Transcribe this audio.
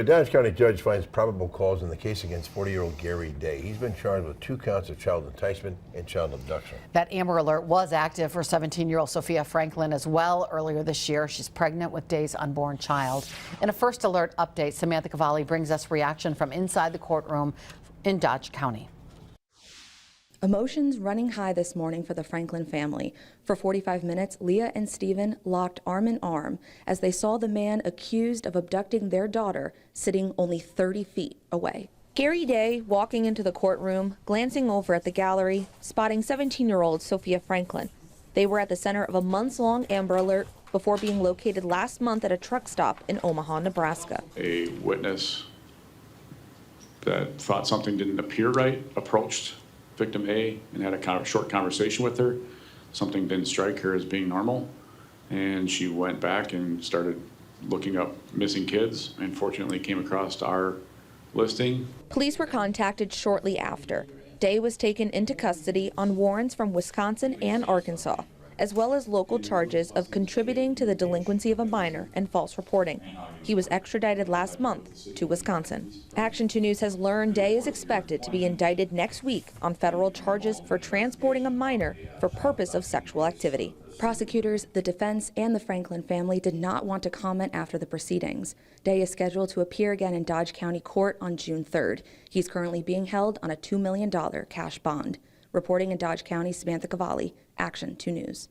The Dodge County judge finds probable cause in the case against 40-year-old Gary Day. He's been charged with 2 counts of child enticement and child abduction. That Amber Alert was active for 17-year-old Sophia Franklin as well earlier this year. She's pregnant with Day's unborn child. In a first alert update, Samantha Cavalli brings us reaction from inside the courtroom in Dodge County. Emotions running high this morning for the Franklin family. For 45 minutes, Leah and Stephen locked arm in arm as they saw the man accused of abducting their daughter sitting only 30 feet away. Gary Day walking into the courtroom, glancing over at the gallery, spotting 17-year-old Sophia Franklin. They were at the center of a months-long Amber Alert before being located last month at a truck stop in Omaha, Nebraska. A witness that thought something didn't appear right approached victim A and had a short conversation with her. Something didn't strike her as being normal, and she went back and started looking up missing kids, and fortunately came across our listing. Police were contacted shortly after. Day was taken into custody on warrants from Wisconsin and Arkansas, as well as local charges of contributing to the delinquency of a minor and false reporting. He was extradited last month to Wisconsin. Action 2 News has learned Day is expected to be indicted next week on federal charges for transporting a minor for purpose of sexual activity. Prosecutors, the defense, and the Franklin family did not want to comment after the proceedings. Day is scheduled to appear again in Dodge County Court on June 3rd. He's currently being held on a $2 million cash bond. Reporting in Dodge County, Samantha Cavalli, Action 2 News.